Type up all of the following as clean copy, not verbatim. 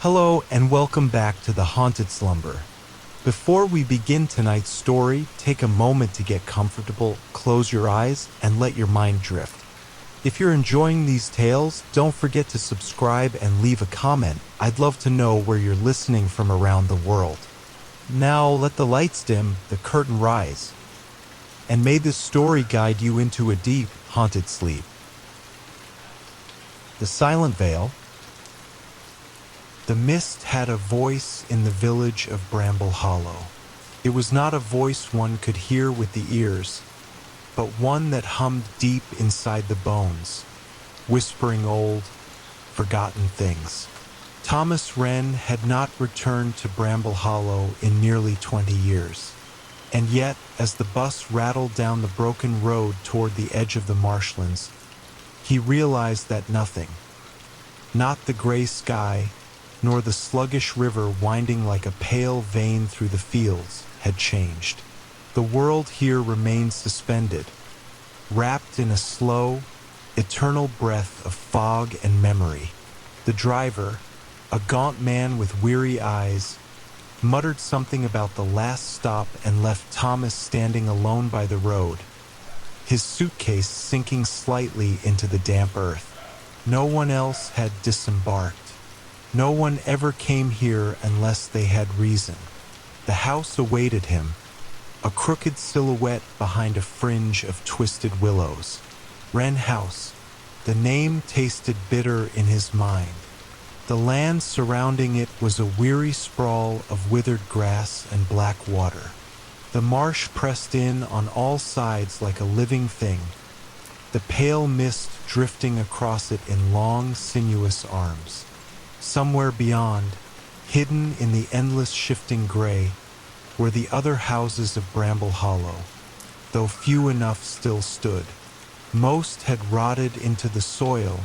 Hello and welcome back to the Haunted Slumber. Before we begin tonight's story, take a moment to get comfortable, close your eyes, and let your mind drift. If you're enjoying these tales, don't forget to subscribe and leave a comment. I'd love to know where you're listening from around the world. Now let the lights dim, the curtain rise, and may this story guide you into a deep, haunted sleep. The Silent Vale. The mist had a voice in the village of Bramble Hollow. It was not a voice one could hear with the ears, but one that hummed deep inside the bones, whispering old, forgotten things. Thomas Wren had not returned to Bramble Hollow in nearly 20 years. And yet, as the bus rattled down the broken road toward the edge of the marshlands, he realized that nothing, not the gray sky, nor the sluggish river winding like a pale vein through the fields, had changed. The world here remained suspended, wrapped in a slow, eternal breath of fog and memory. The driver, a gaunt man with weary eyes, muttered something about the last stop and left Thomas standing alone by the road, his suitcase sinking slightly into the damp earth. No one else had disembarked. No one ever came here unless they had reason. The house awaited him, a crooked silhouette behind a fringe of twisted willows. Wren House. The name tasted bitter in his mind. The land surrounding it was a weary sprawl of withered grass and black water. The marsh pressed in on all sides like a living thing, the pale mist drifting across it in long, sinuous arms. Somewhere beyond, hidden in the endless shifting gray, were the other houses of Bramble Hollow, though few enough still stood. Most had rotted into the soil,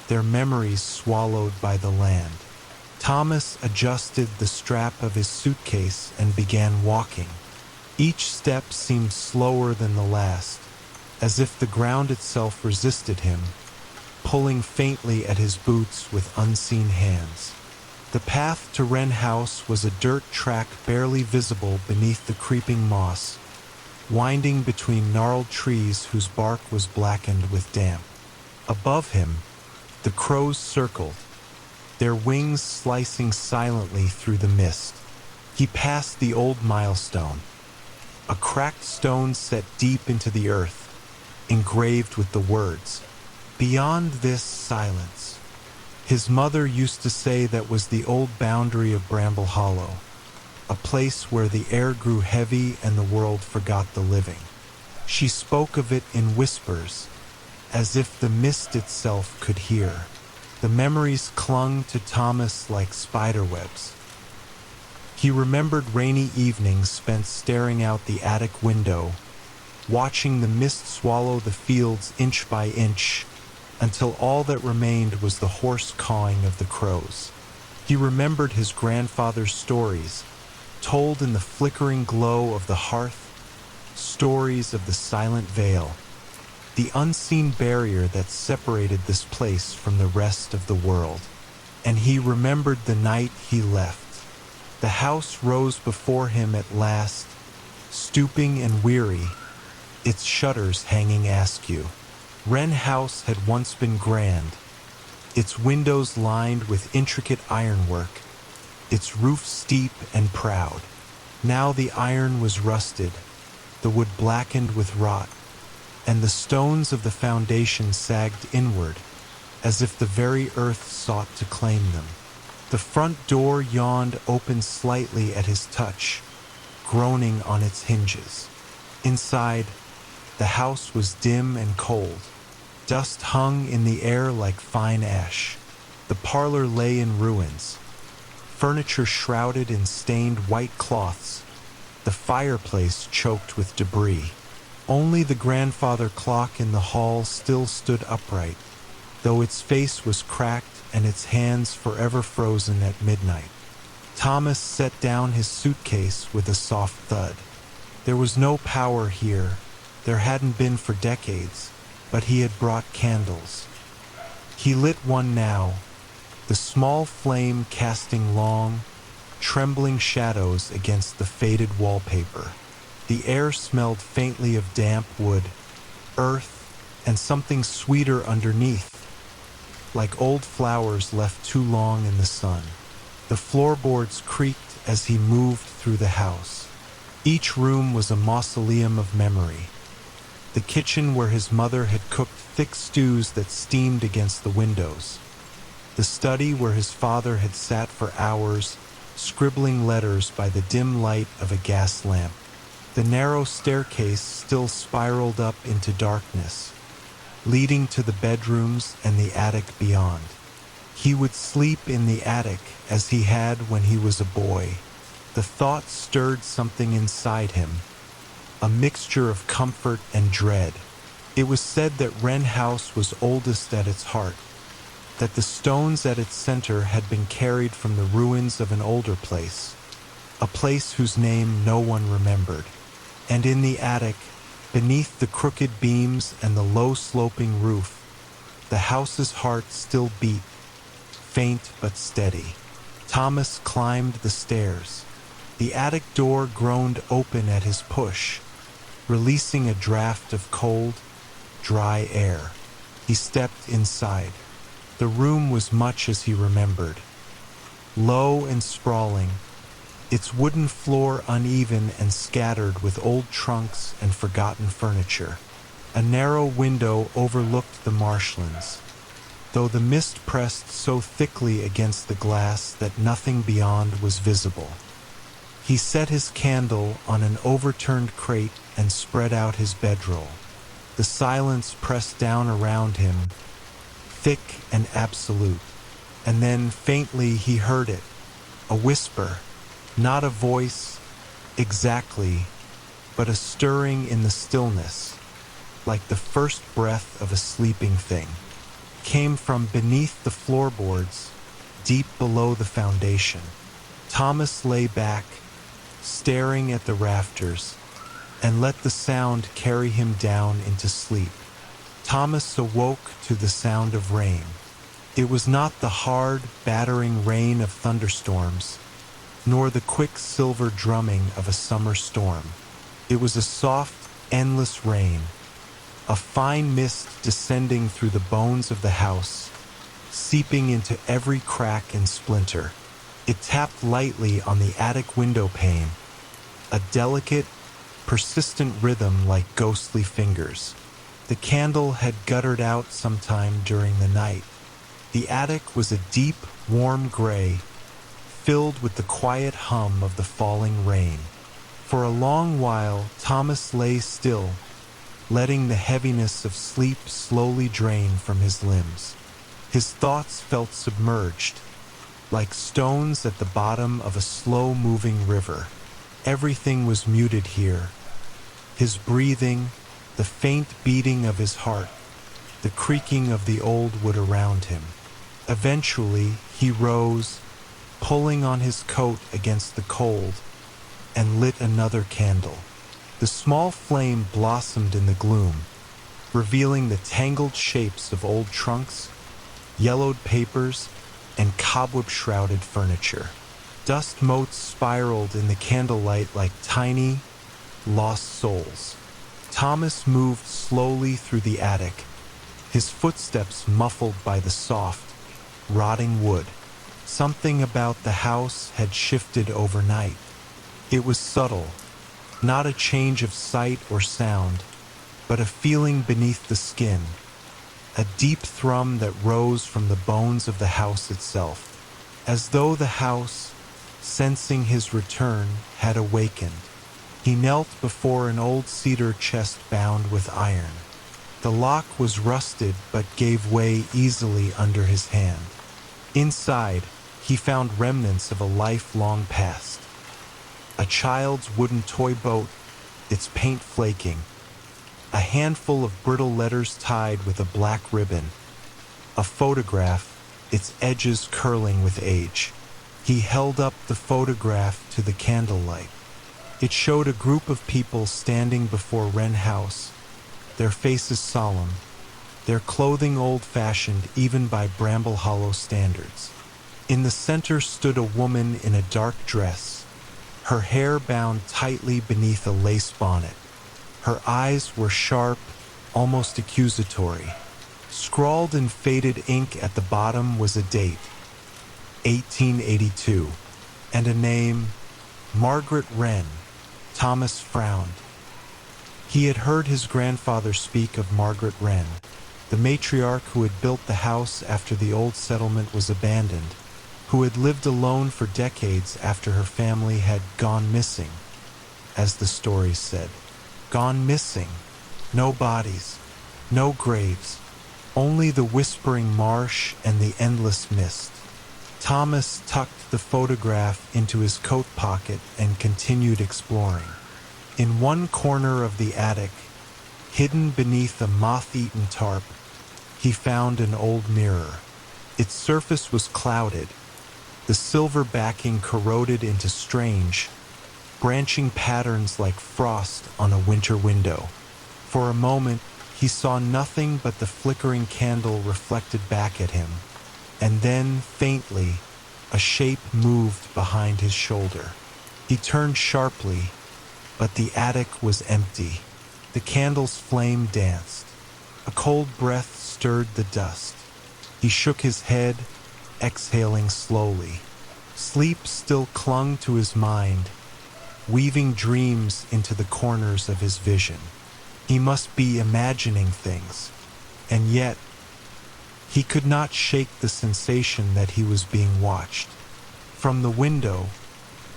their memories swallowed by the land. Thomas adjusted the strap of his suitcase and began walking. Each step seemed slower than the last, as if the ground itself resisted him, pulling faintly at his boots with unseen hands. The path to Wren House was a dirt track barely visible beneath the creeping moss, winding between gnarled trees whose bark was blackened with damp. Above him, the crows circled, their wings slicing silently through the mist. He passed the old milestone, a cracked stone set deep into the earth, engraved with the words, "Beyond this, silence." His mother used to say that was the old boundary of Bramble Hollow, a place where the air grew heavy and the world forgot the living. She spoke of it in whispers, as if the mist itself could hear. The memories clung to Thomas like spiderwebs. He remembered rainy evenings spent staring out the attic window, watching the mist swallow the fields inch by inch, until all that remained was the hoarse cawing of the crows. He remembered his grandfather's stories, told in the flickering glow of the hearth, stories of the Silent Vale, the unseen barrier that separated this place from the rest of the world. And he remembered the night he left. The house rose before him at last, stooping and weary, its shutters hanging askew. Wren House had once been grand, its windows lined with intricate ironwork, its roof steep and proud. Now the iron was rusted, the wood blackened with rot, and the stones of the foundation sagged inward, as if the very earth sought to claim them. The front door yawned open slightly at his touch, groaning on its hinges. Inside, the house was dim and cold. Dust hung in the air like fine ash. The parlor lay in ruins, furniture shrouded in stained white cloths, the fireplace choked with debris. Only the grandfather clock in the hall still stood upright, though its face was cracked and its hands forever frozen at midnight. Thomas set down his suitcase with a soft thud. There was no power here. There hadn't been for decades, but he had brought candles. He lit one now, the small flame casting long, trembling shadows against the faded wallpaper. The air smelled faintly of damp wood, earth, and something sweeter underneath, like old flowers left too long in the sun. The floorboards creaked as he moved through the house. Each room was a mausoleum of memory. The kitchen where his mother had cooked thick stews that steamed against the windows. The study where his father had sat for hours, scribbling letters by the dim light of a gas lamp. The narrow staircase still spiraled up into darkness, leading to the bedrooms and the attic beyond. He would sleep in the attic as he had when he was a boy. The thought stirred something inside him, a mixture of comfort and dread. It was said that Wren House was oldest at its heart, that the stones at its center had been carried from the ruins of an older place, a place whose name no one remembered. And in the attic, beneath the crooked beams and the low-sloping roof, the house's heart still beat, faint but steady. Thomas climbed the stairs. The attic door groaned open at his push, releasing a draft of cold, dry air. He stepped inside. The room was much as he remembered. Low and sprawling, its wooden floor uneven and scattered with old trunks and forgotten furniture. A narrow window overlooked the marshlands, though the mist pressed so thickly against the glass that nothing beyond was visible. He set his candle on an overturned crate and spread out his bedroll. The silence pressed down around him, thick and absolute, and then faintly he heard it, a whisper. Not a voice, exactly, but a stirring in the stillness, like the first breath of a sleeping thing, came from beneath the floorboards, deep below the foundation. Thomas lay back, staring at the rafters, and let the sound carry him down into sleep. Thomas awoke to the sound of rain. It was not the hard, battering rain of thunderstorms, nor the quick silver drumming of a summer storm. It was a soft, endless rain, a fine mist descending through the bones of the house, seeping into every crack and splinter. It tapped lightly on the attic window pane, a delicate, persistent rhythm like ghostly fingers. The candle had guttered out sometime during the night. The attic was a deep, warm gray, filled with the quiet hum of the falling rain. For a long while, Thomas lay still, letting the heaviness of sleep slowly drain from his limbs. His thoughts felt submerged, like stones at the bottom of a slow-moving river. Everything was muted here. His breathing, the faint beating of his heart, the creaking of the old wood around him. Eventually, he rose, pulling on his coat against the cold, and lit another candle. The small flame blossomed in the gloom, revealing the tangled shapes of old trunks, yellowed papers, and cobweb-shrouded furniture. Dust motes spiraled in the candlelight like tiny, lost souls. Thomas moved slowly through the attic, his footsteps muffled by the soft, rotting wood. Something about the house had shifted overnight. It was subtle, not a change of sight or sound, but a feeling beneath the skin, a deep thrum that rose from the bones of the house itself, as though the house, sensing his return, had awakened. He knelt before an old cedar chest bound with iron. The lock was rusted but gave way easily under his hand. Inside, he found remnants of a life long past. A child's wooden toy boat, its paint flaking. A handful of brittle letters tied with a black ribbon. A photograph, its edges curling with age. He held up the photograph to the candlelight. It showed a group of people standing before Wren House, their faces solemn, their clothing old-fashioned even by Bramble Hollow standards. In the center stood a woman in a dark dress, her hair bound tightly beneath a lace bonnet. Her eyes were sharp, almost accusatory. Scrawled in faded ink at the bottom was a date, 1882, and a name, Margaret Wren. Thomas frowned. He had heard his grandfather speak of Margaret Wren, the matriarch who had built the house after the old settlement was abandoned, who had lived alone for decades after her family had gone missing, as the stories said. Gone missing. No bodies, no graves, only the whispering marsh and the endless mist. Thomas tucked the photograph into his coat pocket and continued exploring. In one corner of the attic, hidden beneath a moth-eaten tarp, he found an old mirror. Its surface was clouded, the silver backing corroded into strange, branching patterns like frost on a winter window. For a moment, he saw nothing but the flickering candle reflected back at him, and then, faintly, a shape moved behind his shoulder. He turned sharply, but the attic was empty. The candle's flame danced. A cold breath stirred the dust. He shook his head, exhaling slowly. Sleep still clung to his mind, weaving dreams into the corners of his vision. He must be imagining things, and yet he could not shake the sensation that he was being watched. From the window,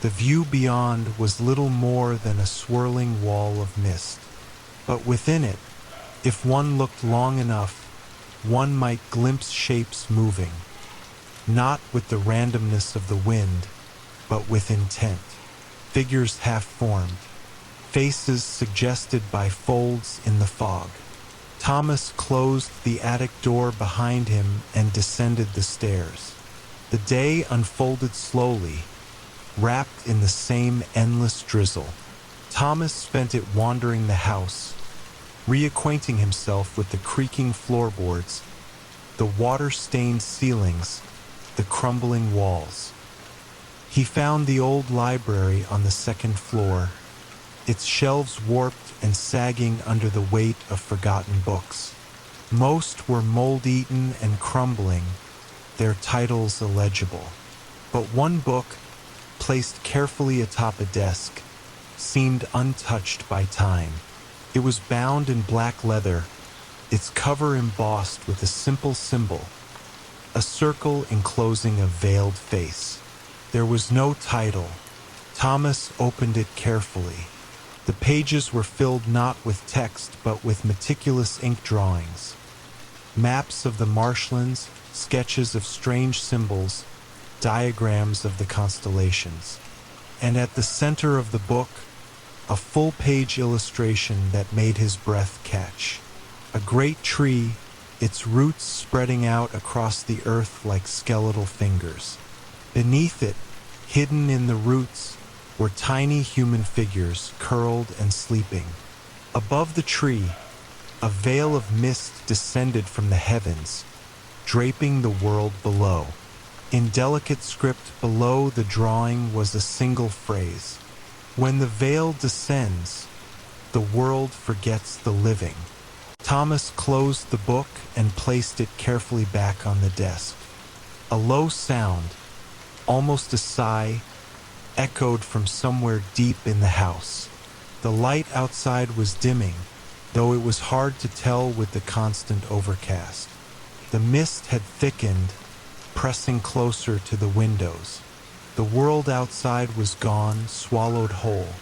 the view beyond was little more than a swirling wall of mist. But within it, if one looked long enough, one might glimpse shapes moving, not with the randomness of the wind, but with intent. Figures half-formed, faces suggested by folds in the fog. Thomas closed the attic door behind him and descended the stairs. The day unfolded slowly, wrapped in the same endless drizzle. Thomas spent it wandering the house, reacquainting himself with the creaking floorboards, the water-stained ceilings, the crumbling walls. He found the old library on the second floor, its shelves warped and sagging under the weight of forgotten books. Most were mold-eaten and crumbling, their titles illegible. But one book, placed carefully atop a desk, seemed untouched by time. It was bound in black leather, its cover embossed with a simple symbol, a circle enclosing a veiled face. There was no title. Thomas opened it carefully. The pages were filled not with text but with meticulous ink drawings, maps of the marshlands, sketches of strange symbols, diagrams of the constellations. And at the center of the book, a full-page illustration that made his breath catch. A great tree, its roots spreading out across the earth like skeletal fingers. Beneath it, hidden in the roots, were tiny human figures curled and sleeping. Above the tree, a veil of mist descended from the heavens, draping the world below. In delicate script below the drawing was a single phrase: "When the veil descends, the world forgets the living." Thomas closed the book and placed it carefully back on the desk. A low sound, almost a sigh, echoed from somewhere deep in the house. The light outside was dimming, though it was hard to tell with the constant overcast. The mist had thickened, pressing closer to the windows. The world outside was gone, swallowed whole.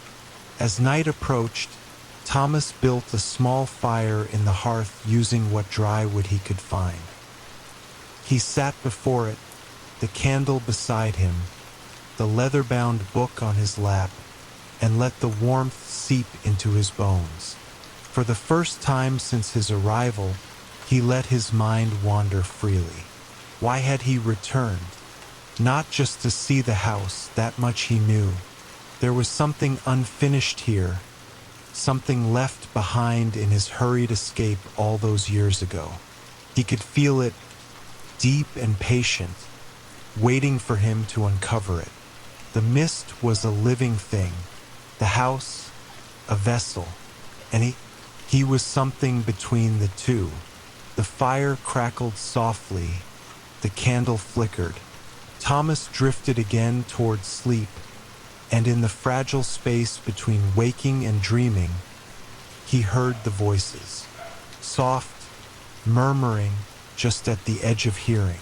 As night approached, Thomas built a small fire in the hearth using what dry wood he could find. He sat before it, the candle beside him, the leather-bound book on his lap, and let the warmth seep into his bones. For the first time since his arrival, he let his mind wander freely. Why had he returned? Not just to see the house, that much he knew. There was something unfinished here, something left behind in his hurried escape all those years ago. He could feel it, deep and patient, waiting for him to uncover it. The mist was a living thing, the house a vessel, and he was something between the two. The fire crackled softly, the candle flickered. Thomas drifted again toward sleep, and in the fragile space between waking and dreaming, he heard the voices, soft, murmuring just at the edge of hearing.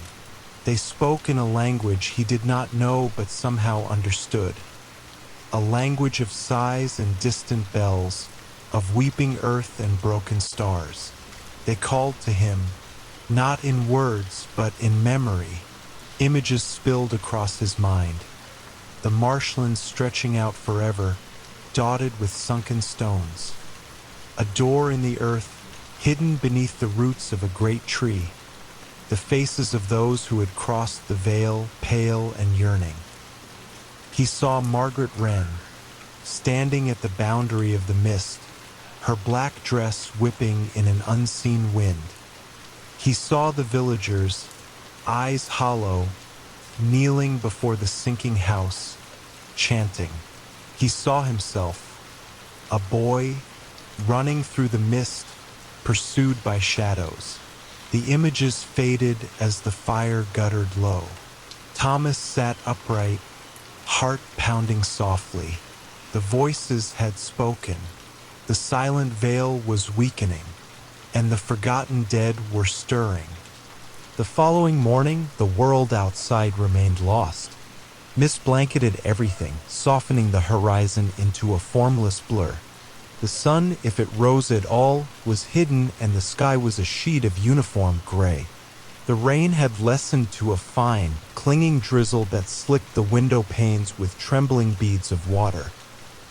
They spoke in a language he did not know but somehow understood, a language of sighs and distant bells, of weeping earth and broken stars. They called to him, not in words but in memory. Images spilled across his mind, the marshlands stretching out forever, dotted with sunken stones. A door in the earth, hidden beneath the roots of a great tree. The faces of those who had crossed the vale, pale and yearning. He saw Margaret Wren, standing at the boundary of the mist, her black dress whipping in an unseen wind. He saw the villagers, eyes hollow, kneeling before the sinking house, chanting. He saw himself, a boy, running through the mist, pursued by shadows. The images faded as the fire guttered low. Thomas sat upright, heart pounding softly. The voices had spoken. The silent veil was weakening, and the forgotten dead were stirring. The following morning, the world outside remained lost. Mist blanketed everything, softening the horizon into a formless blur. The sun, if it rose at all, was hidden, and the sky was a sheet of uniform gray. The rain had lessened to a fine, clinging drizzle that slicked the window panes with trembling beads of water.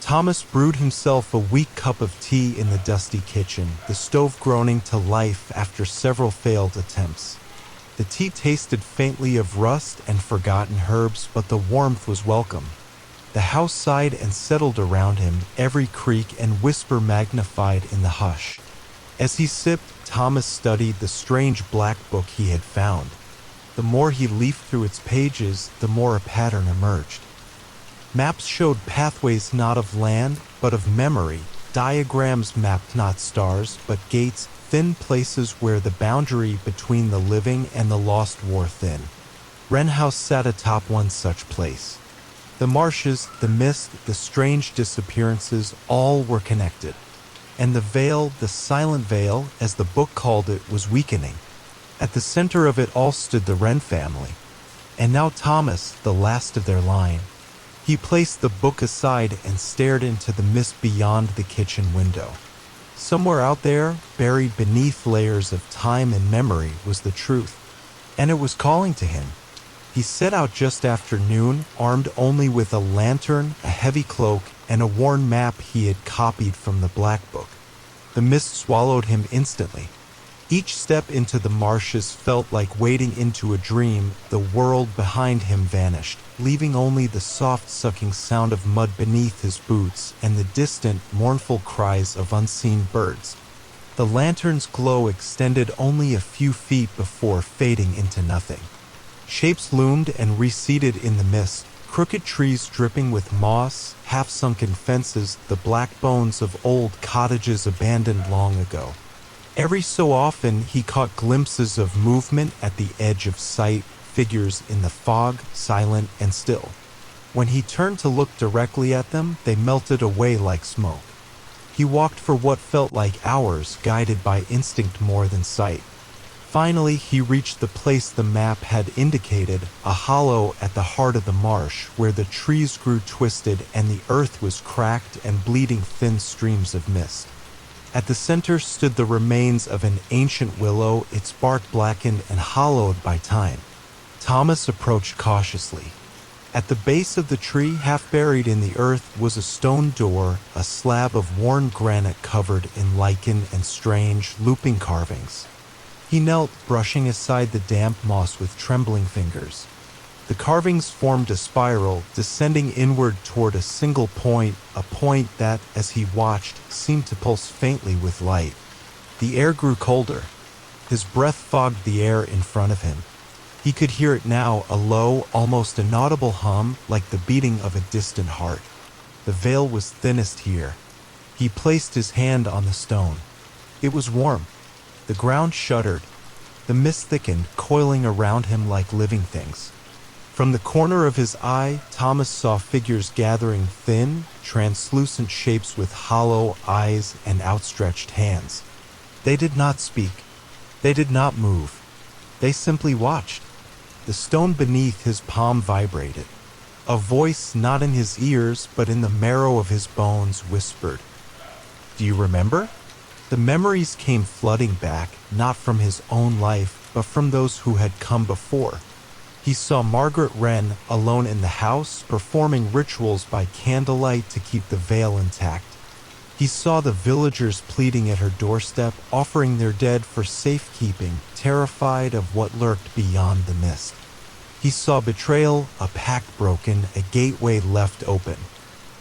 Thomas brewed himself a weak cup of tea in the dusty kitchen, the stove groaning to life after several failed attempts. The tea tasted faintly of rust and forgotten herbs, but the warmth was welcome. The house sighed and settled around him, every creak and whisper magnified in the hush. As he sipped, Thomas studied the strange black book he had found. The more he leafed through its pages, the more a pattern emerged. Maps showed pathways not of land, but of memory. Diagrams mapped not stars, but gates, thin places where the boundary between the living and the lost wore thin. Wren House sat atop one such place. The marshes, the mist, the strange disappearances, all were connected. And the veil, the silent veil, as the book called it, was weakening. At the center of it all stood the Wren family. And now Thomas, the last of their line. He placed the book aside and stared into the mist beyond the kitchen window. Somewhere out there, buried beneath layers of time and memory, was the truth. And it was calling to him. He set out just after noon, armed only with a lantern, a heavy cloak, and a worn map he had copied from the Black Book. The mist swallowed him instantly. Each step into the marshes felt like wading into a dream. The world behind him vanished, leaving only the soft sucking sound of mud beneath his boots and the distant, mournful cries of unseen birds. The lantern's glow extended only a few feet before fading into nothing. Shapes loomed and receded in the mist, crooked trees dripping with moss, half-sunken fences, the black bones of old cottages abandoned long ago. Every so often he caught glimpses of movement at the edge of sight, figures in the fog, silent and still. When he turned to look directly at them, they melted away like smoke. He walked for what felt like hours, guided by instinct more than sight. Finally, he reached the place the map had indicated, a hollow at the heart of the marsh, where the trees grew twisted and the earth was cracked and bleeding thin streams of mist. At the center stood the remains of an ancient willow, its bark blackened and hollowed by time. Thomas approached cautiously. At the base of the tree, half buried in the earth, was a stone door, a slab of worn granite covered in lichen and strange, looping carvings. He knelt, brushing aside the damp moss with trembling fingers. The carvings formed a spiral, descending inward toward a single point, a point that, as he watched, seemed to pulse faintly with light. The air grew colder. His breath fogged the air in front of him. He could hear it now, a low, almost inaudible hum like the beating of a distant heart. The veil was thinnest here. He placed his hand on the stone. It was warm. The ground shuddered. The mist thickened, coiling around him like living things. From the corner of his eye, Thomas saw figures gathering, thin, translucent shapes with hollow eyes and outstretched hands. They did not speak. They did not move. They simply watched. The stone beneath his palm vibrated. A voice, not in his ears, but in the marrow of his bones, whispered, "Do you remember?" The memories came flooding back, not from his own life, but from those who had come before. He saw Margaret Wren alone in the house, performing rituals by candlelight to keep the veil intact. He saw the villagers pleading at her doorstep, offering their dead for safekeeping, terrified of what lurked beyond the mist. He saw betrayal, a pact broken, a gateway left open.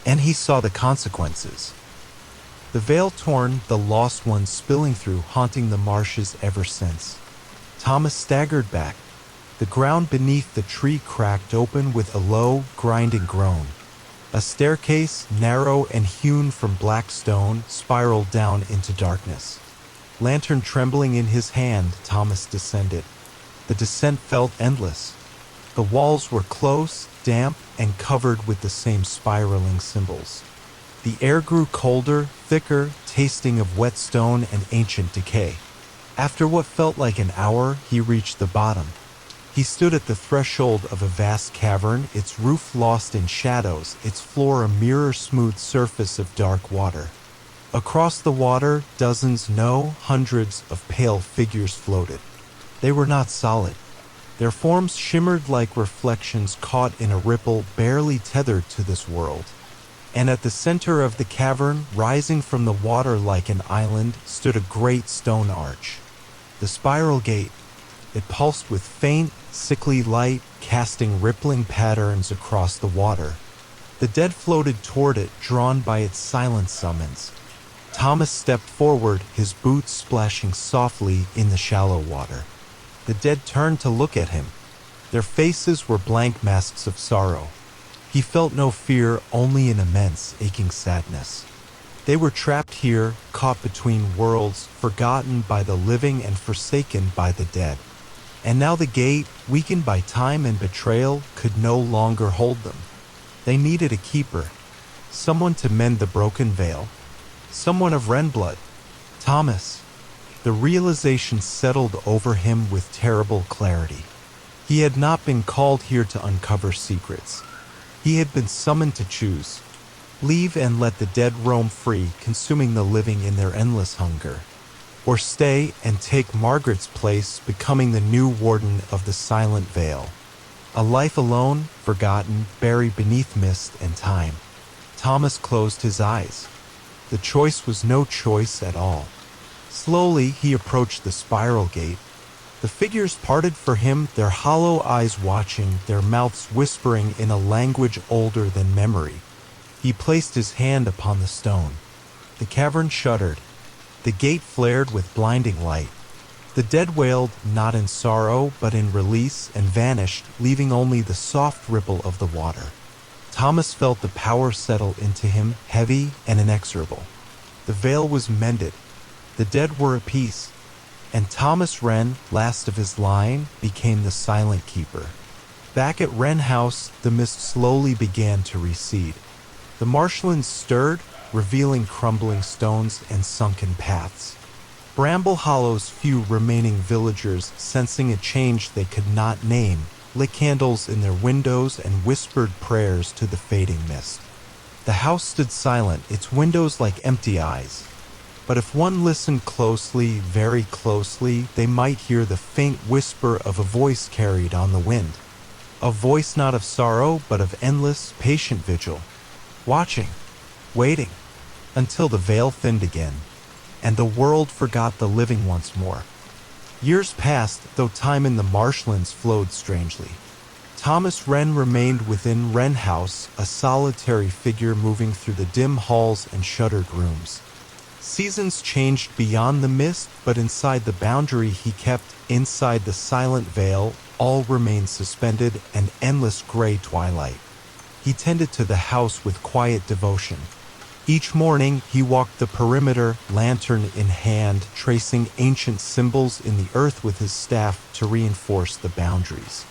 And he saw the consequences. The veil torn, the lost ones spilling through, haunting the marshes ever since. Thomas staggered back. The ground beneath the tree cracked open with a low, grinding groan. A staircase, narrow and hewn from black stone, spiraled down into darkness. Lantern trembling in his hand, Thomas descended. The descent felt endless. The walls were close, damp, and covered with the same spiraling symbols. The air grew colder, thicker, tasting of wet stone and ancient decay. After what felt like an hour, he reached the bottom. He stood at the threshold of a vast cavern, its roof lost in shadows, its floor a mirror-smooth surface of dark water. Across the water, dozens, no, hundreds of pale figures floated. They were not solid. Their forms shimmered like reflections caught in a ripple barely tethered to this world. And at the center of the cavern, rising from the water like an island, stood a great stone arch. The spiral gate. It pulsed with faint, sickly light, casting rippling patterns across the water. The dead floated toward it, drawn by its silent summons. Thomas stepped forward, his boots splashing softly in the shallow water. The dead turned to look at him. Their faces were blank masks of sorrow. He felt no fear, only an immense, aching sadness. They were trapped here, caught between worlds, forgotten by the living and forsaken by the dead. And now the gate, weakened by time and betrayal, could no longer hold them. They needed a keeper, someone to mend the broken veil, someone of Wren blood. Thomas. The realization settled over him with terrible clarity. He had not been called here to uncover secrets. He had been summoned to choose. Leave and let the dead roam free, consuming the living in their endless hunger. Or stay and take Margaret's place, becoming the new warden of the silent vale. A life alone, forgotten, buried beneath mist and time. Thomas closed his eyes. The choice was no choice at all. Slowly he approached the spiral gate. The figures parted for him, their hollow eyes watching, their mouths whispering in a language older than memory. He placed his hand upon the stone. The cavern shuddered. The gate flared with blinding light. The dead wailed, not in sorrow, but in release, and vanished, leaving only the soft ripple of the water. Thomas felt the power settle into him, heavy and inexorable. The veil was mended. The dead were at peace. And Thomas Wren, last of his line, became the silent keeper. Back at Wren House, the mist slowly began to recede. The marshlands stirred, revealing crumbling stones and sunken paths. Bramble Hollow's few remaining villagers, sensing a change they could not name, lit candles in their windows and whispered prayers to the fading mist. The house stood silent, its windows like empty eyes. But if one listened closely, very closely, they might hear the faint whisper of a voice carried on the wind. A voice not of sorrow, but of endless, patient vigil. Watching, waiting, until the veil thinned again, and the world forgot the living once more. Years passed, though time in the marshlands flowed strangely. Thomas Wren remained within Wren House, a solitary figure moving through the dim halls and shuttered rooms. Seasons changed beyond the mist, but inside the boundary he kept, inside the silent veil, all remained suspended, an endless gray twilight. He tended to the house with quiet devotion. Each morning he walked the perimeter, lantern in hand, tracing ancient symbols in the earth with his staff to reinforce the boundaries.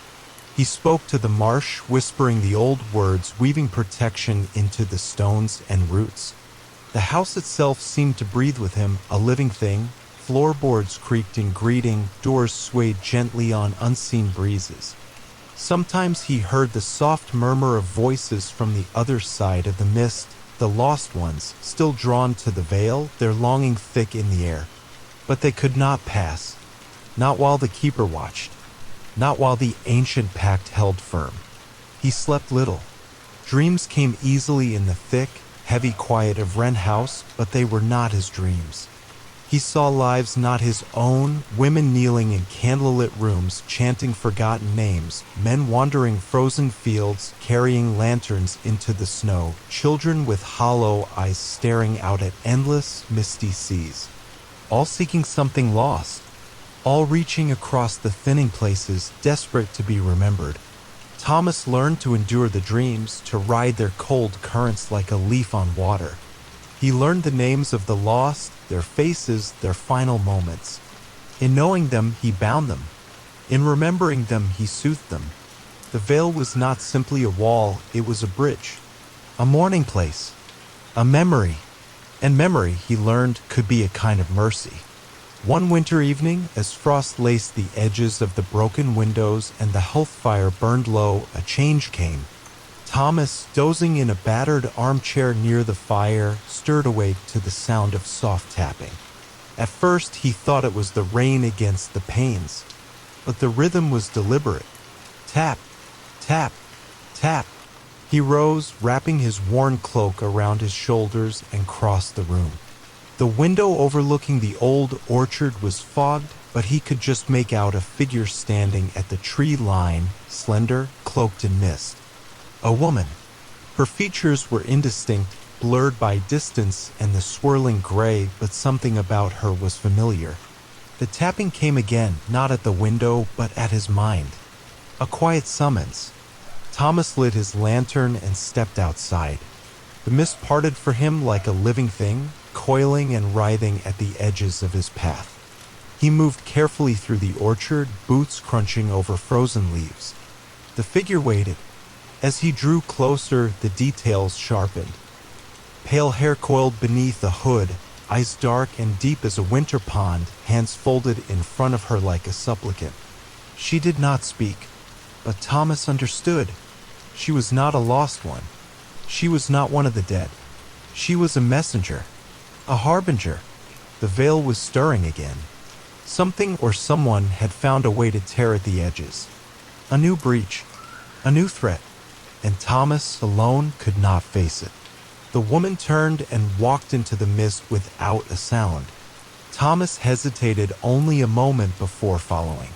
He spoke to the marsh, whispering the old words, weaving protection into the stones and roots. The house itself seemed to breathe with him, a living thing. Floorboards creaked in greeting, doors swayed gently on unseen breezes. Sometimes he heard the soft murmur of voices from the other side of the mist, the lost ones, still drawn to the veil, their longing thick in the air. But they could not pass. Not while the keeper watched. Not while the ancient pact held firm. He slept little. Dreams came easily in the thick, heavy quiet of Wren House, but they were not his dreams. He saw lives not his own, women kneeling in candlelit rooms, chanting forgotten names, men wandering frozen fields, carrying lanterns into the snow, children with hollow eyes staring out at endless, misty seas. All seeking something lost. All reaching across the thinning places, desperate to be remembered. Thomas learned to endure the dreams, to ride their cold currents like a leaf on water. He learned the names of the lost, their faces, their final moments. In knowing them, he bound them. In remembering them, he soothed them. The veil was not simply a wall, it was a bridge. A mourning place. A memory. And memory, he learned, could be a kind of mercy. One winter evening, as frost laced the edges of the broken windows and the hearth fire burned low, a change came. Thomas, dozing in a battered armchair near the fire, stirred awake to the sound of soft tapping. At first, he thought it was the rain against the panes, but the rhythm was deliberate. Tap, tap, tap. He rose, wrapping his worn cloak around his shoulders, and crossed the room. The window overlooking the old orchard was fogged, but he could just make out a figure standing at the tree line, slender, cloaked in mist. A woman. Her features were indistinct, blurred by distance and the swirling gray, but something about her was familiar. The tapping came again, not at the window, but at his mind. A quiet summons. Thomas lit his lantern and stepped outside. The mist parted for him like a living thing, coiling and writhing at the edges of his path. He moved carefully through the orchard, boots crunching over frozen leaves. The figure waited. As he drew closer, the details sharpened. Pale hair coiled beneath a hood, eyes dark and deep as a winter pond, hands folded in front of her like a supplicant. She did not speak, but Thomas understood. She was not a lost one. She was not one of the dead. She was a messenger, a harbinger. The veil was stirring again. Something or someone had found a way to tear at the edges. A new breach, a new threat. And Thomas, alone, could not face it. The woman turned and walked into the mist without a sound. Thomas hesitated only a moment before following.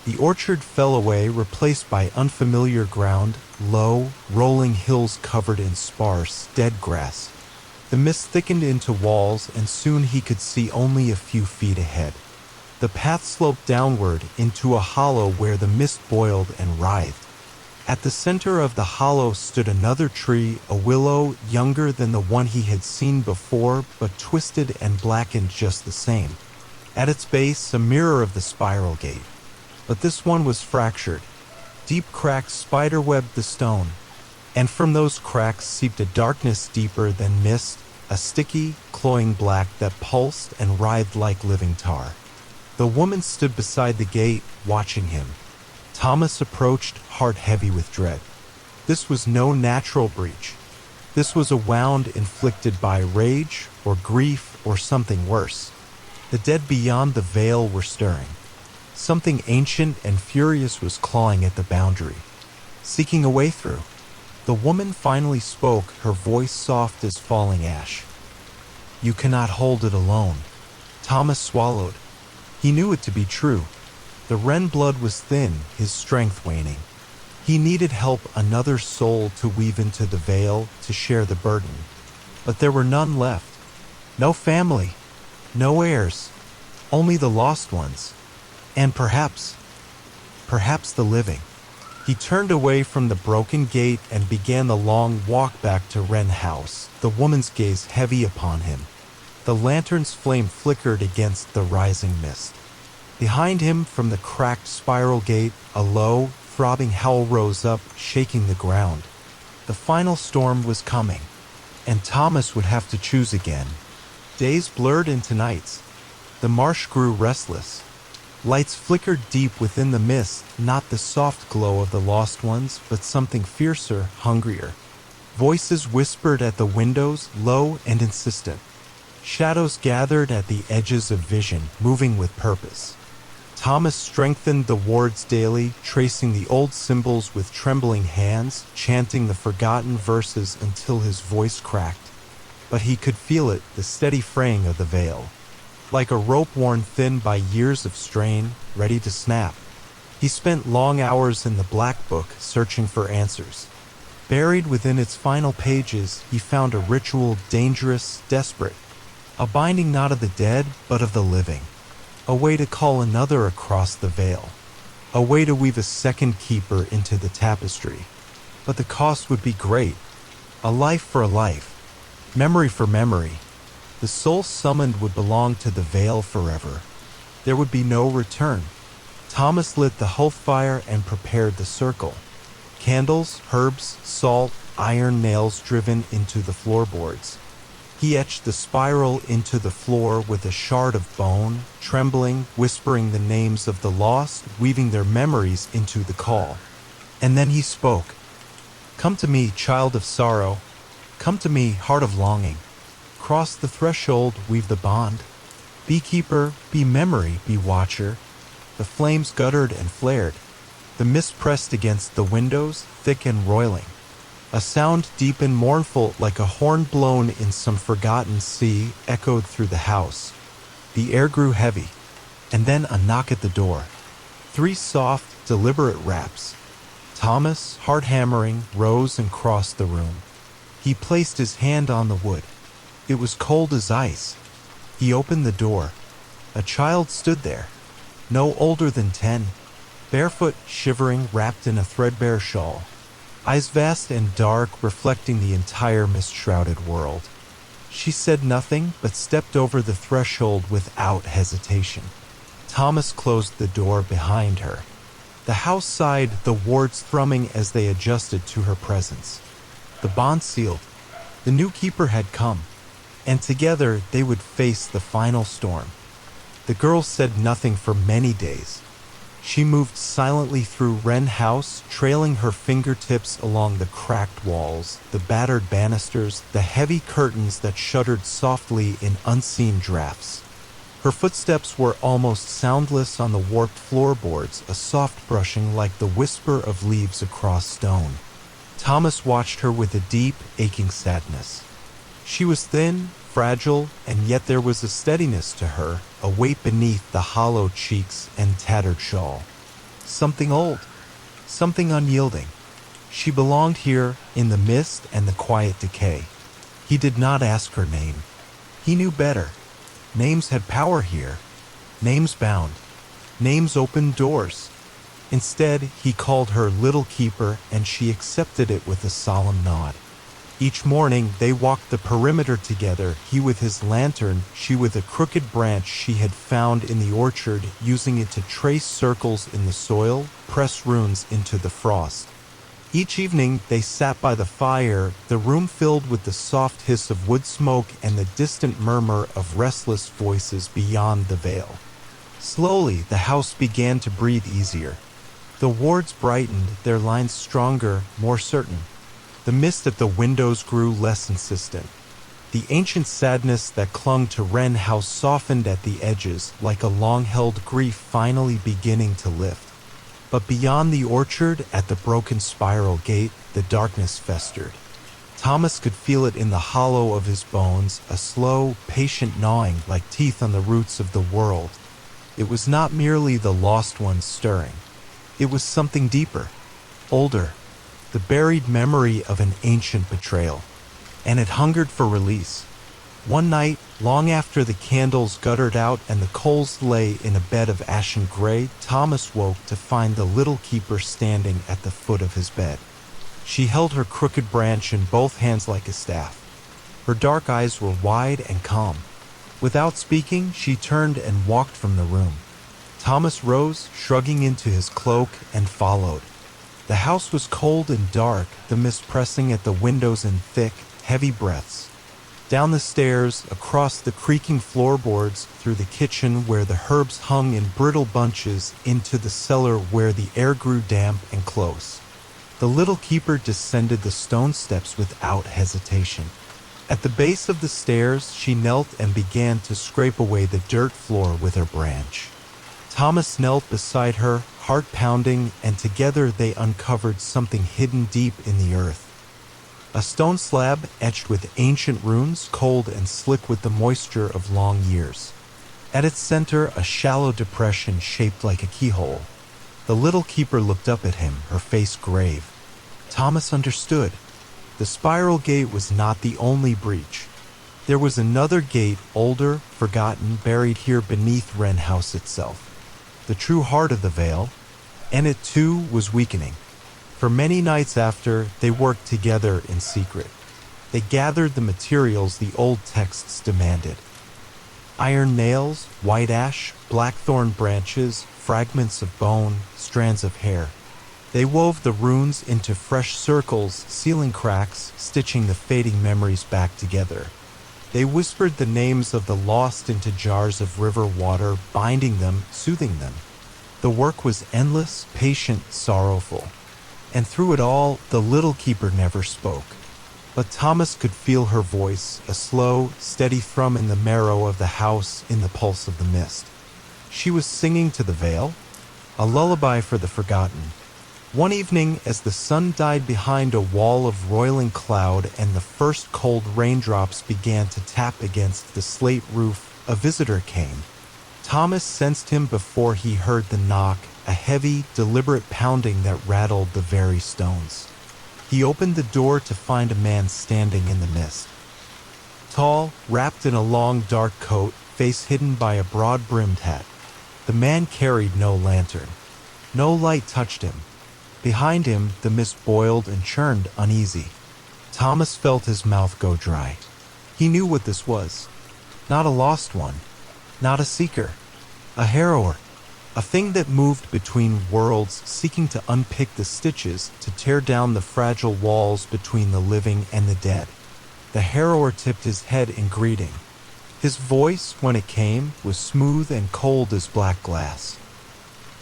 The orchard fell away, replaced by unfamiliar ground, low, rolling hills covered in sparse, dead grass. The mist thickened into walls, and soon he could see only a few feet ahead. The path sloped downward into a hollow where the mist boiled and writhed. At the center of the hollow stood another tree, a willow, younger than the one he had seen before, but twisted and blackened just the same. At its base, a mirror of the spiral gate. But this one was fractured. Deep cracks spiderwebbed the stone, and from those cracks seeped a darkness deeper than mist, a sticky, cloying black that pulsed and writhed like living tar. The woman stood beside the gate, watching him. Thomas approached, heart heavy with dread. This was no natural breach. This was a wound inflicted by rage or grief or something worse. The dead beyond the veil were stirring. Something ancient and furious was clawing at the boundary, seeking a way through. The woman finally spoke, her voice soft as falling ash. "You cannot hold it alone." Thomas swallowed. He knew it to be true. The Wren blood was thin, his strength waning. He needed help, another soul to weave into the veil, to share the burden. But there were none left. No family, no heirs, only the lost ones, and perhaps the living. He turned away from the broken gate and began the long walk back to Wren House, the woman's gaze heavy upon him. The lantern's flame flickered against the rising mist. Behind him, from the cracked spiral gate, a low, throbbing howl rose up, shaking the ground. The final storm was coming, and Thomas would have to choose again. Days blurred into nights. The marsh grew restless. Lights flickered deep within the mist, not the soft glow of the lost ones, but something fiercer, hungrier. Voices whispered at the windows, low and insistent. Shadows gathered at the edges of vision, moving with purpose. Thomas strengthened the wards daily, tracing the old symbols with trembling hands, chanting the forgotten verses until his voice cracked. But he could feel it, the steady fraying of the veil. Like a rope worn thin by years of strain, ready to snap. He spent long hours in the black book, searching for answers. Buried within its final pages, he found a ritual dangerous, desperate. A binding not of the dead, but of the living. A way to call another across the veil. A way to weave a second keeper into the tapestry. But the cost would be great. A life for a life. Memory for memory. The soul summoned would belong to the veil forever. There would be no return. Thomas lit the hearth fire and prepared the circle. Candles, herbs, salt, iron nails driven into the floorboards. He etched the spiral into the floor with a shard of bone, trembling, whispering the names of the lost, weaving their memories into the call. And then he spoke. "Come to me, child of sorrow. Come to me, heart of longing. Cross the threshold, weave the bond. Be keeper, be memory, be watcher." The flames guttered and flared. The mist pressed against the windows, thick and roiling. A sound deep and mournful, like a horn blown in some forgotten sea, echoed through the house. The air grew heavy, and then a knock at the door. 3 soft, deliberate raps. Thomas, heart hammering, rose and crossed the room. He placed his hand on the wood. It was cold as ice. He opened the door. A child stood there, no older than 10, barefoot, shivering, wrapped in a threadbare shawl. Eyes vast and dark, reflecting the entire mist-shrouded world. She said nothing, but stepped over the threshold without hesitation. Thomas closed the door behind her. The house sighed, the wards thrumming as they adjusted to her presence. The bond sealed. The new keeper had come, and together they would face the final storm. The girl said nothing for many days. She moved silently through Wren House, trailing her fingertips along the cracked walls, the battered banisters, the heavy curtains that shuddered softly in unseen drafts. Her footsteps were almost soundless on the warped floorboards, a soft brushing like the whisper of leaves across stone. Thomas watched her with a deep, aching sadness. She was thin, fragile, and yet there was a steadiness to her, a weight beneath the hollow cheeks and tattered shawl. Something old, something unyielding. She belonged here, in the mist and the quiet decay. He did not ask her name. He knew better. Names had power here. Names bound. Names opened doors. Instead, he called her Little Keeper, and she accepted it with a solemn nod. Each morning, they walked the perimeter together, he with his lantern, she with a crooked branch she had found in the orchard, using it to trace circles in the soil, press runes into the frost. Each evening, they sat by the fire, the room filled with the soft hiss of wood smoke and the distant murmur of restless voices beyond the veil. Slowly, the house began to breathe easier. The wards brightened, their lines stronger, more certain. The mist at the windows grew less insistent. The ancient sadness that clung to Wren House softened at the edges, like a long-held grief finally beginning to lift. But beyond the orchard, at the broken spiral gate, the darkness festered. Thomas could feel it in the hollow of his bones, a slow, patient gnawing like teeth on the roots of the world. It was not merely the lost ones stirring. It was something deeper, older, the buried memory of an ancient betrayal, and it hungered for release. One night, long after the candles guttered out and the coals lay in a bed of ashen gray, Thomas woke to find the little keeper standing at the foot of his bed. She held her crooked branch in both hands like a staff. Her dark eyes were wide and calm. Without speaking, she turned and walked from the room. Thomas rose, shrugging into his cloak, and followed. The house was cold and dark, the mist pressing at the windows in thick, heavy breaths. Down the stairs, across the creaking floorboards, through the kitchen where the herbs hung in brittle bunches, into the cellar where the air grew damp and close. The little keeper descended the stone steps without hesitation. At the base of the stairs, she knelt and began to scrape away the dirt floor with her branch. Thomas knelt beside her, heart pounding, and together they uncovered something hidden deep in the earth. A stone slab etched with ancient runes, cold and slick with the moisture of long years. At its center, a shallow depression shaped like a keyhole. The little keeper looked up at him, her face grave. Thomas understood. The spiral gate was not the only breach. There was another gate, older, forgotten, buried here beneath Wren House itself. The true heart of the Vale, and it too was weakening. For many nights after, they worked together in secret. They gathered the materials the old texts demanded. Iron nails, white ash, blackthorn branches, fragments of bone, strands of hair. They wove the runes into fresh circles, sealing cracks, stitching the fading memories back together. They whispered the names of the lost into jars of river water, binding them, soothing them. The work was endless, patient, sorrowful. And through it all, the little keeper never spoke. But Thomas could feel her voice, a slow, steady thrum in the marrow of the house, in the pulse of the mist. She was singing to the Vale, a lullaby for the forgotten. One evening, as the sun died behind a wall of roiling cloud and the first cold raindrops began to tap against the slate roof, a visitor came. Thomas sensed him before he heard the knock, a heavy, deliberate pounding that rattled the very stones. He opened the door to find a man standing in the mist. Tall, wrapped in a long dark coat, face hidden by a broad-brimmed hat. The man carried no lantern. No light touched him. Behind him, the mist boiled and churned uneasy. Thomas felt his mouth go dry. He knew what this was. Not a lost one. Not a seeker. A harrower. A thing that moved between worlds, seeking to unpick the stitches, to tear down the fragile walls between the living and the dead. The harrower tipped his head in greeting. His voice, when it came, was smooth and cold as black glass.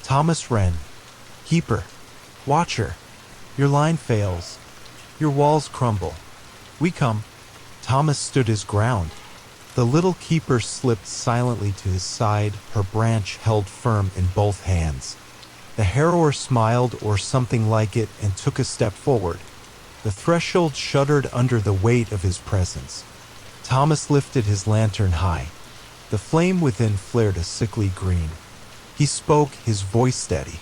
Thomas Wren, Keeper, Watcher, your line fails. Your walls crumble. We come. Thomas stood his ground. The little keeper slipped silently to his side, her branch held firm in both hands. The harrower smiled, or something like it, and took a step forward. The threshold shuddered under the weight of his presence. Thomas lifted his lantern high. The flame within flared a sickly green. He spoke, his voice steady.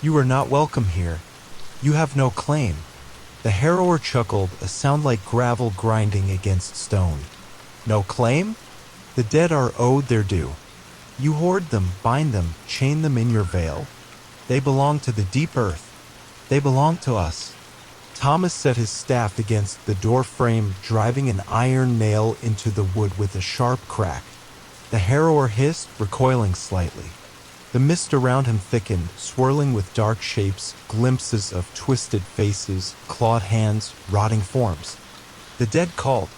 You are not welcome here. You have no claim. The harrower chuckled, a sound like gravel grinding against stone. No claim? The dead are owed their due. You hoard them, bind them, chain them in your veil. They belong to the deep earth. They belong to us. Thomas set his staff against the door frame, driving an iron nail into the wood with a sharp crack. The harrower hissed, recoiling slightly. The mist around him thickened, swirling with dark shapes, glimpses of twisted faces, clawed hands, rotting forms. The dead called.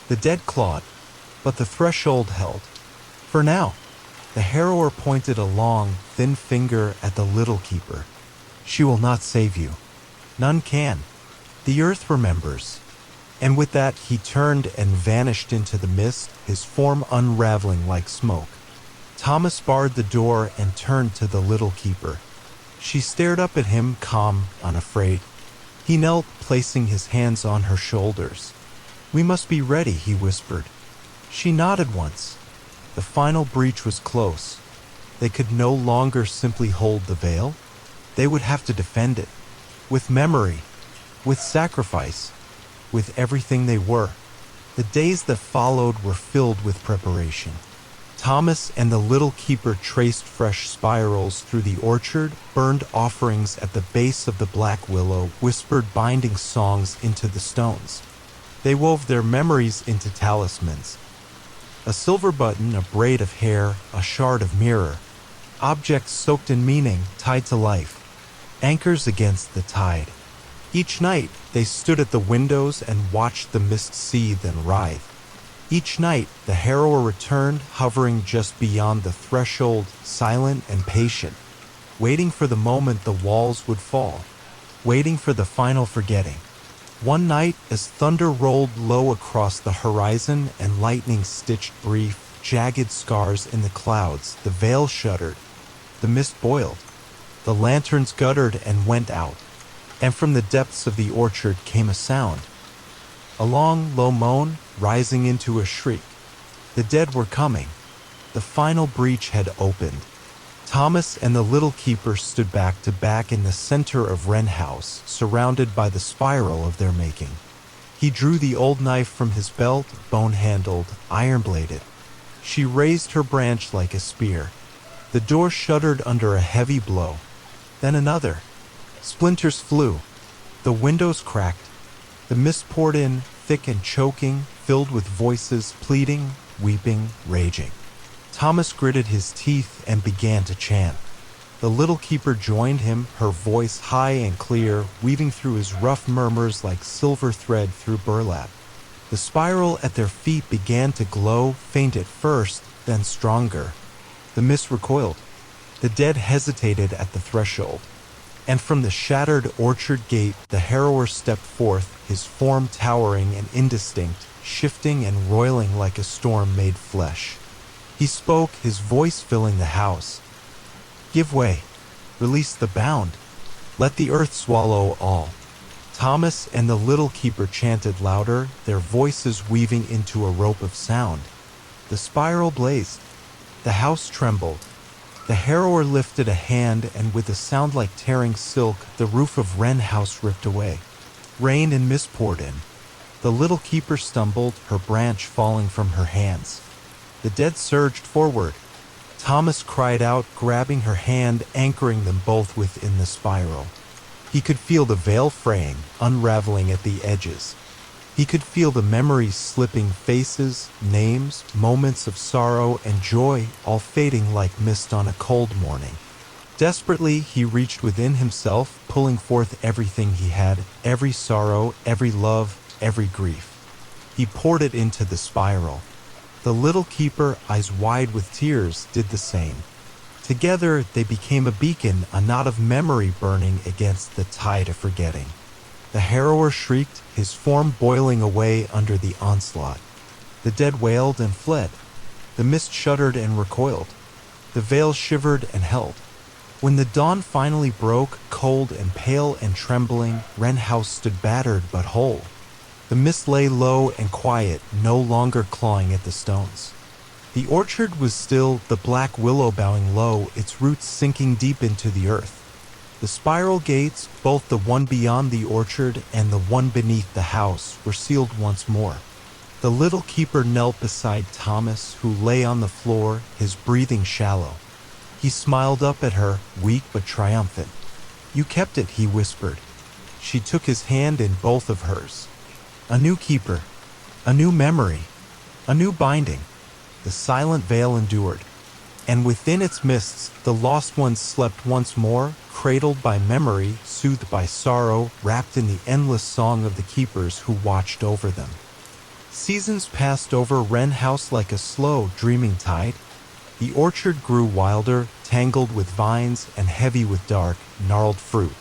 The dead clawed, but the threshold held. For now, the harrower pointed a long, thin finger at the little keeper. She will not save you. None can. The earth remembers. And with that, he turned and vanished into the mist, his form unraveling like smoke. Thomas barred the door and turned to the little keeper. She stared up at him, calm, unafraid. He knelt, placing his hands on her shoulders. We must be ready, he whispered. She nodded once. The final breach was close. They could no longer simply hold the Vale. They would have to defend it. With memory. With sacrifice. With everything they were. The days that followed were filled with preparation. Thomas and the little keeper traced fresh spirals through the orchard, burned offerings at the base of the black willow, whispered binding songs into the stones. They wove their memories into talismans. A silver button, a braid of hair, a shard of mirror. Objects soaked in meaning, tied to life. Anchors against the tide. Each night, they stood at the windows and watched the mist seethe and writhe. Each night, the harrower returned, hovering just beyond the threshold, silent and patient, waiting for the moment the walls would fall, waiting for the final forgetting. One night, as thunder rolled low across the horizon and lightning stitched brief, jagged scars in the clouds, the veil shuddered, the mist boiled, the lanterns guttered and went out, and from the depths of the orchard came a sound. A long, low moan, rising into a shriek. The dead were coming. The final breach had opened. Thomas and the little keeper stood back to back in the center of Wren House, surrounded by the spiral of their making. He drew the old knife from his belt, bone-handled, iron-bladed. She raised her branch like a spear. The door shuddered under a heavy blow. Then another. Splinters flew. The windows cracked. The mist poured in, thick and choking, filled with voices pleading, weeping, raging. Thomas gritted his teeth and began to chant. The little keeper joined him, her voice high and clear, weaving through his rough murmurs like silver thread through burlap. The spiral at their feet began to glow, faint at first, then stronger. The mist recoiled. The dead hesitated at the threshold. And from the shattered orchard gate, the harrower stepped forth, his form towering and indistinct, shifting and roiling like a storm made flesh. He spoke, his voice filling the house. Give way. Release the bound. Let the earth swallow all. Thomas and the little keeper chanted louder, their voices weaving into a rope of sound. The spiral blazed. The house trembled. The harrower lifted a hand, and with a sound like tearing silk, the roof of Wren House ripped away. Rain and mist poured in. The little keeper stumbled, her branch falling from her hands. The dead surged forward. Thomas cried out, grabbing her hand, anchoring them both within the spiral. He could feel the veil fraying, unraveling at the edges. He could feel the memories slipping, faces, names, moments of sorrow and joy, all fading like mist on a cold morning. Desperately, he reached within himself, pulling forth everything he had, every sorrow, every love, every grief. He poured it into the spiral. The little keeper, eyes wide with tears, did the same. Together, they became a beacon, a knot of memory burning against the tide of forgetting. The harrower shrieked, his form boiling away under the onslaught. The dead wailed and fled. The mist shuddered and recoiled. The veil shivered and held. When the dawn finally broke, cold and pale and trembling, Wren House stood battered but whole. The mist lay low and quiet, no longer clawing at the stones. The orchard was still, the black willow bowing low, its roots sinking deep into the earth. The spiral gates, both the one beyond the orchard and the one beneath the house, were sealed once more. The little keeper knelt beside Thomas, who lay on the floor, his breathing shallow. He smiled up at her, weak but triumphant. "You kept it," he whispered. She took his hand in both of hers. A new keeper, a new memory, a new binding. The silent veil endured, and within its mists the lost ones slept once more, cradled by memory, soothed by sorrow, wrapped in the endless song of the keepers who watched over them. Seasons passed over Wren House like a slow, dreaming tide. The orchard grew wilder, tangled with vines and heavy with dark, gnarled fruit.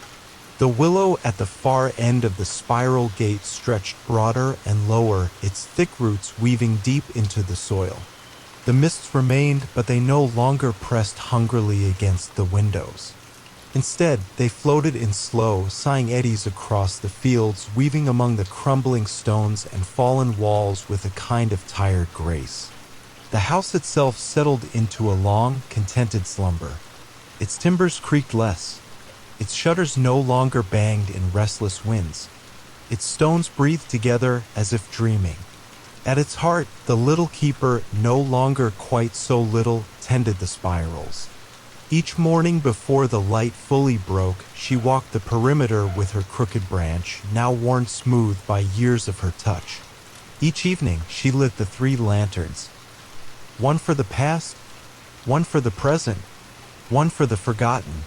The willow at the far end of the spiral gate stretched broader and lower, its thick roots weaving deep into the soil. The mists remained, but they no longer pressed hungrily against the windows. Instead, they floated in slow, sighing eddies across the fields, weaving among the crumbling stones and fallen walls with a kind of tired grace. The house itself settled into a long, contented slumber. Its timbers creaked less. Its shutters no longer banged in restless winds. Its stones breathed together as if dreaming. At its heart, the little keeper, no longer quite so little, tended the spirals. Each morning before the light fully broke, she walked the perimeter with her crooked branch, now worn smooth by years of her touch. Each evening, she lit the 3 lanterns. One for the past, one for the present, one for the forgotten.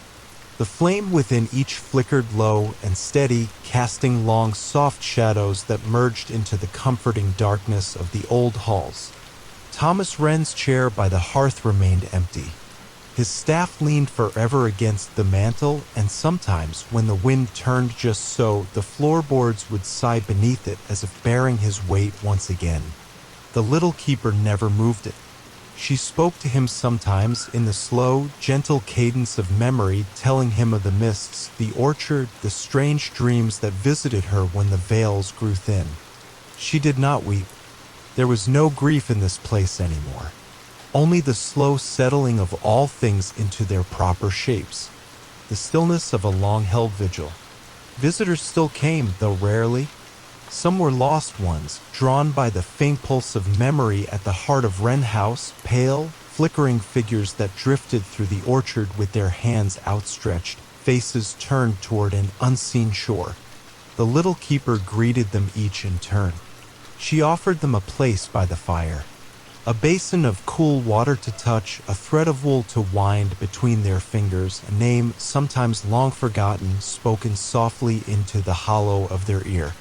The flame within each flickered low and steady, casting long, soft shadows that merged into the comforting darkness of the old halls. Thomas Wren's chair by the hearth remained empty. His staff leaned forever against the mantel, and sometimes, when the wind turned just so, the floorboards would sigh beneath it as if bearing his weight once again. The little keeper never moved it. She spoke to him sometimes in the slow, gentle cadence of memory, telling him of the mists, the orchard, the strange dreams that visited her when the veils grew thin. She did not weep. There was no grief in this place anymore. Only the slow settling of all things into their proper shapes. The stillness of a long-held vigil. Visitors still came, though rarely. Some were lost ones, drawn by the faint pulse of memory at the heart of Wren House, pale, flickering figures that drifted through the orchard with their hands outstretched, faces turned toward an unseen shore. The little keeper greeted them each in turn. She offered them a place by the fire. A basin of cool water to touch, a thread of wool to wind between their fingers, a name, sometimes long forgotten, spoken softly into the hollow of their ear.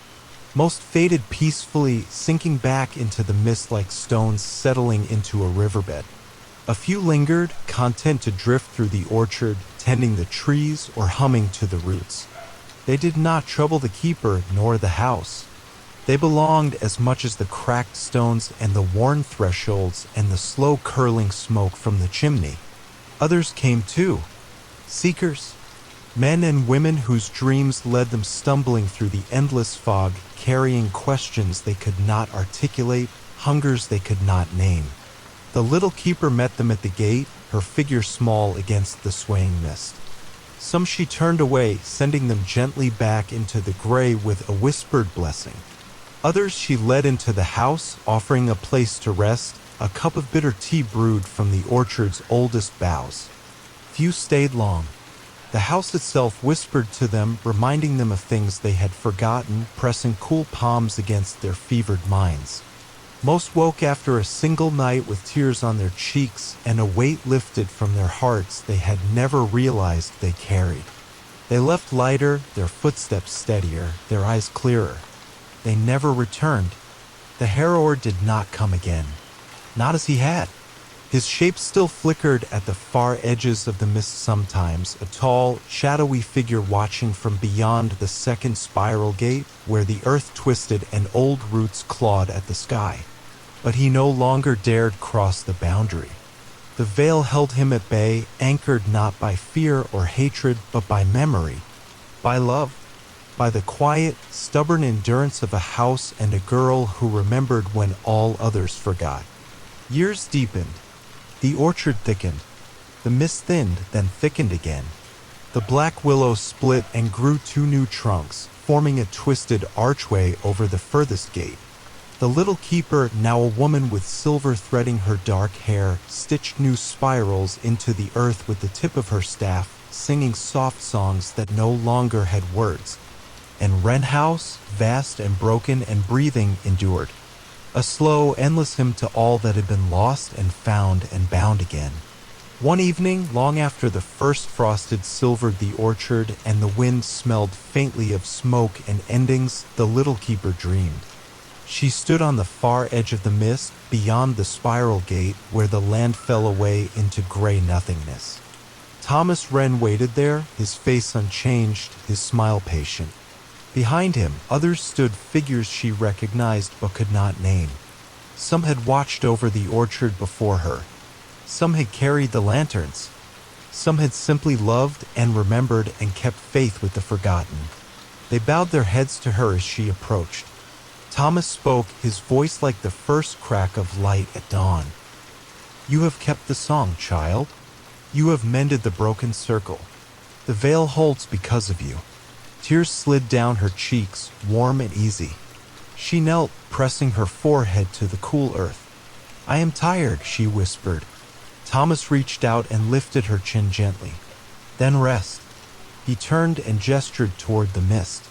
Most faded peacefully, sinking back into the mist like stones settling into a riverbed. A few lingered, content to drift through the orchard, tending the trees or humming to the roots. They did not trouble the keeper nor the house. They belonged as much as the cracked stones and the worn thresholds and the slow curling smoke from the chimney. Others came too. Seekers. Men and women whose dreams led them stumbling through the endless fog, carrying questions they could not articulate, hungers they could not name. The little keeper met them at the gate, her figure small against the swaying mist. Some she turned away, sending them gently back into the gray with a whispered blessing. Others she led into the house, offering a place to rest, a cup of bitter tea brewed from the orchard's oldest boughs. Few stayed long. The house itself whispered to them, reminding them of things they had forgotten, pressing cool palms against their fevered minds. Most woke after a single night with tears on their cheeks and a weight lifted from their hearts they had never realized they carried. They left lighter, their footsteps steadier, their eyes clearer. They never returned. The harrower did not come again. Not as he had. His shape still flickered at the far edges of the mist sometimes, a tall, shadowy figure watching from beyond the second spiral gate, where the earth twisted and old roots clawed at the sky. But he no longer dared cross the boundary. The veil held him at bay, anchored not by fear or hatred, but by memory, by love. By the quiet, stubborn endurance of a house and a girl who remembered when all others forgot. Years deepened. The orchard thickened. The mist thinned, then thickened again. The black willow split and grew 2 new trunks, forming a twisted archway over the furthest gate. The little keeper, now a woman with silver threading her dark hair, stitched new spirals into the earth with the tip of her staff, singing soft songs that no longer had words. And Wren House, vast and broken and breathing, endured. A slow, endless hymn to all that had been lost and found and bound again. One evening, long after the first frost had silvered the orchard and the wind smelled faintly of smoke and endings, the little keeper dreamed. She stood on the far edge of the mist, beyond the spiral gate, where the land fell away into gray nothingness. Thomas Wren waited there, his face unchanged, his smile patient. Behind him, others stood, figures she recognized but could not name. Some had watched over the orchard before her. Some had carried the lanterns. Some had simply loved and remembered and kept faith with the forgotten. They bowed their heads to her as she approached. Thomas spoke, his voice like the first crack of light at dawn. "You have kept the song, child. You have mended the broken circle. The veil holds because of you." Tears slid down her cheeks, warm and easy. She knelt, pressing her forehead to the cool earth. "I am tired," she whispered. Thomas reached out and lifted her chin gently. "Then rest." He turned and gestured toward the mist.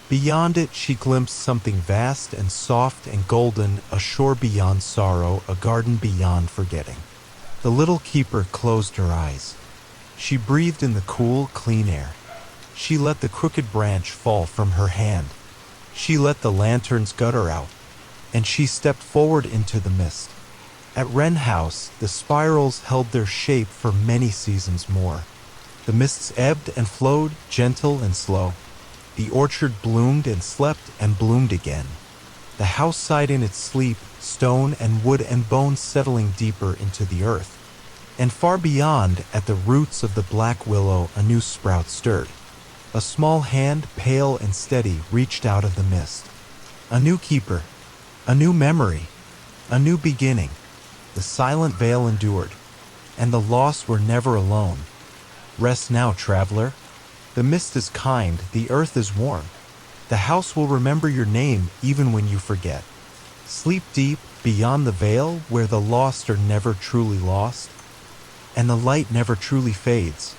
Beyond it, she glimpsed something vast and soft and golden, a shore beyond sorrow, a garden beyond forgetting. The little keeper closed her eyes. She breathed in the cool, clean air. She let the crooked branch fall from her hand. She let the lanterns gutter out, and she stepped forward into the mist. At Wren House, the spirals held their shape for many seasons more. The mists ebbed and flowed, gentle and slow. The orchard bloomed and slept and bloomed again. The house sighed in its sleep, stone and wood and bones settling deeper into the earth. And far beyond, at the roots of the black willow, a new sprout stirred. A small hand, pale and steady, reached out of the mist. A new keeper, a new memory, a new beginning. The silent vale endured, and the lost were never alone. Rest now, traveler. The mist is kind, the earth is warm. The house will remember your name even when you forget. Sleep deep beyond the veil where the lost are never truly lost, and the light never truly fades.